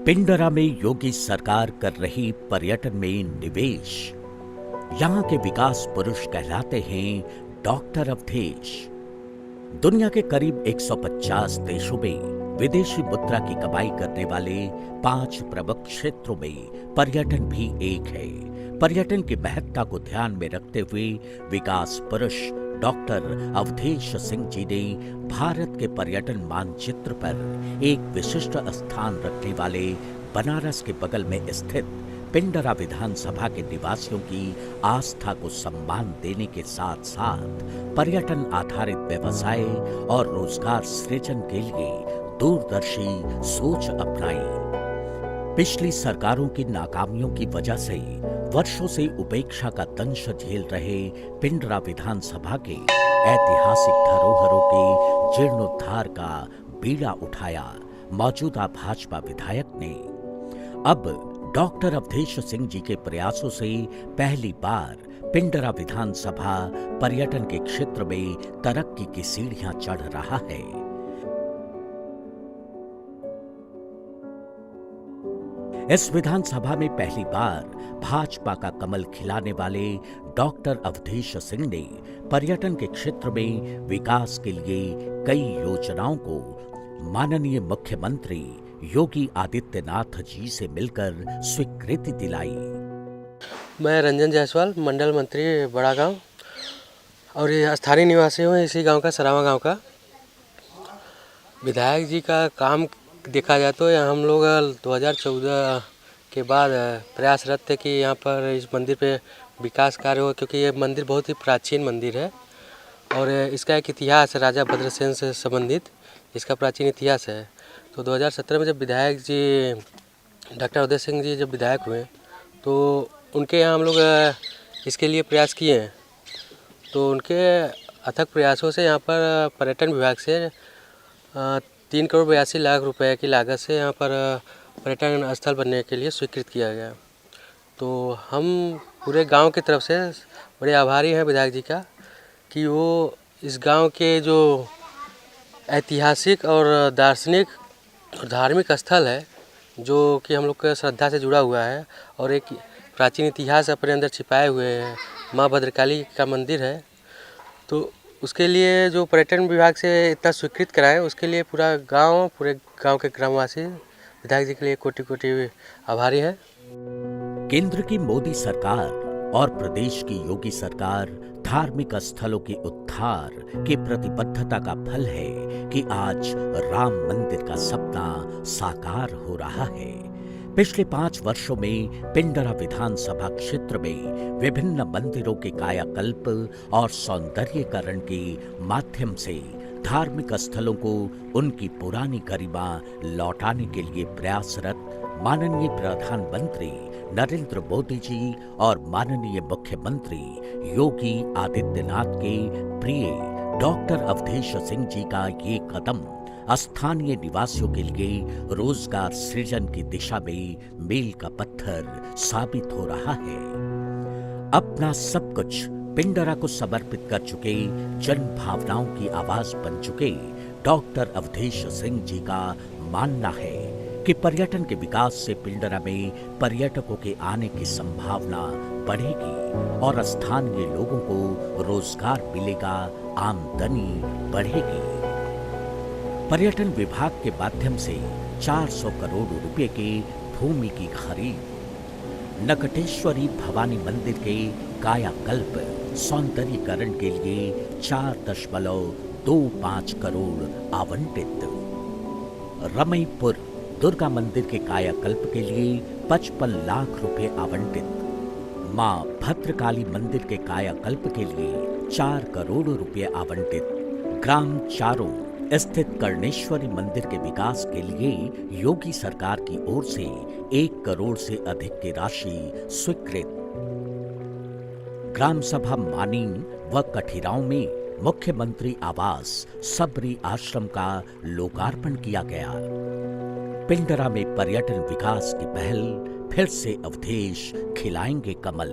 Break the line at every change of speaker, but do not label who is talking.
पिंडरा में योगी सरकार कर रही पर्यटन में निवेश। यहाँ के विकास पुरुष कहलाते हैं डॉक्टर अवधेश। दुनिया के करीब 150 देशों में विदेशी मुद्रा की कमाई करने वाले 5 प्रमुख क्षेत्रों में पर्यटन भी एक है। पर्यटन की महत्ता को ध्यान में रखते हुए विकास पुरुष डॉक्टर अवधेश सिंह जी ने भारत के पर्यटन मानचित्र पर एक विशिष्ट स्थान रखने वाले बनारस के बगल में स्थित पिंडरा विधानसभा के निवासियों की आस्था को सम्मान देने के साथ साथ पर्यटन आधारित व्यवसाय और रोजगार सृजन के लिए दूरदर्शी सोच अपनाई। पिछली सरकारों की नाकामियों की वजह से वर्षों से उपेक्षा का दंश झेल रहे पिंडरा विधानसभा के ऐतिहासिक धरोहरों के जीर्णोद्धार का बीड़ा उठाया मौजूदा भाजपा विधायक ने। अब डॉक्टर अवधेश सिंह जी के प्रयासों से पहली बार पिंडरा विधानसभा पर्यटन के क्षेत्र में तरक्की की सीढ़ियां चढ़ रहा है। इस विधानसभा में पहली बार भाजपा का कमल खिलाने वाले डॉक्टर अवधेश सिंह ने पर्यटन के क्षेत्र में विकास के लिए कई योजनाओं को माननीय मुख्यमंत्री योगी आदित्यनाथ जी से मिलकर स्वीकृति दिलाई।
मैं रंजन जायसवाल, मंडल मंत्री बड़ा गांव और ये स्थानीय निवासी हूँ इसी गांव का, सरावा गांव का। विधायक जी का काम देखा जाए तो हम लोग 2014 के बाद प्रयासरत थे कि यहाँ पर इस मंदिर पे विकास कार्य हो, क्योंकि ये मंदिर बहुत ही प्राचीन मंदिर है और इसका एक इतिहास है राजा भद्रसेन से संबंधित, इसका प्राचीन इतिहास है। तो 2017 में जब विधायक जी डॉक्टर अवधेश सिंह जी जब विधायक हुए तो उनके यहाँ हम लोग इसके लिए प्रयास किए हैं। तो उनके अथक प्रयासों से यहाँ पर पर्यटन विभाग से 3 करोड़ 82 लाख रुपए की लागत से यहाँ पर पर्यटन स्थल बनने के लिए स्वीकृत किया गया। तो हम पूरे गांव की तरफ से बड़े आभारी हैं विधायक जी का कि वो इस गांव के जो ऐतिहासिक और दार्शनिक और धार्मिक स्थल है जो कि हम लोग के श्रद्धा से जुड़ा हुआ है और एक प्राचीन इतिहास अपने अंदर छिपाए हुए हैं, माँ भद्रकाली का मंदिर है। तो उसके लिए जो पर्यटन विभाग से इतना स्वीकृत कराए उसके लिए पूरे गांव के ग्रामवासी विधायक जी के लिए कोटि कोटि आभारी है।
केंद्र की मोदी सरकार और प्रदेश की योगी सरकार धार्मिक स्थलों के उद्धार की प्रतिबद्धता का फल है कि आज राम मंदिर का सपना साकार हो रहा है। पिछले 5 वर्षों में पिंडरा विधानसभा क्षेत्र में विभिन्न मंदिरों के कायाकल्प और सौंदर्यीकरण के माध्यम से धार्मिक स्थलों को उनकी पुरानी गरिमा लौटाने के लिए प्रयासरत माननीय प्रधानमंत्री नरेंद्र मोदी जी और माननीय मुख्यमंत्री योगी आदित्यनाथ के प्रिय डॉक्टर अवधेश सिंह जी का ये कदम स्थानीय निवासियों के लिए रोजगार सृजन की दिशा में मील का पत्थर साबित हो रहा है। अपना सब कुछ पिंडरा को समर्पित कर चुके, जन भावनाओं की आवाज बन चुके डॉक्टर अवधेश सिंह जी का मानना है कि पर्यटन के विकास से पिंडरा में पर्यटकों के आने की संभावना बढ़ेगी और स्थानीय लोगों को रोजगार मिलेगा, आमदनी बढ़ेगी। पर्यटन विभाग के माध्यम से 400 करोड़ रुपए के भूमि की खरीद, नकटेश्वरी भवानी मंदिर के कायाकल्प सौंदर्यीकरण के लिए 4.25 करोड़ आवंटित, रमईपुर दुर्गा मंदिर के कायाकल्प के लिए 55 लाख रुपए आवंटित, मां भद्रकाली मंदिर के कायाकल्प के लिए 4 करोड़ रुपए आवंटित, ग्राम चारों स्थित कर्णेश्वरी मंदिर के विकास के लिए योगी सरकार की ओर से 1 करोड़ से अधिक की राशि स्वीकृत, ग्राम सभा मानी व कठिराव में मुख्यमंत्री आवास सबरी आश्रम का लोकार्पण किया गया। पिंडरा में पर्यटन विकास की पहल, फिर से अवधेश खिलाएंगे कमल।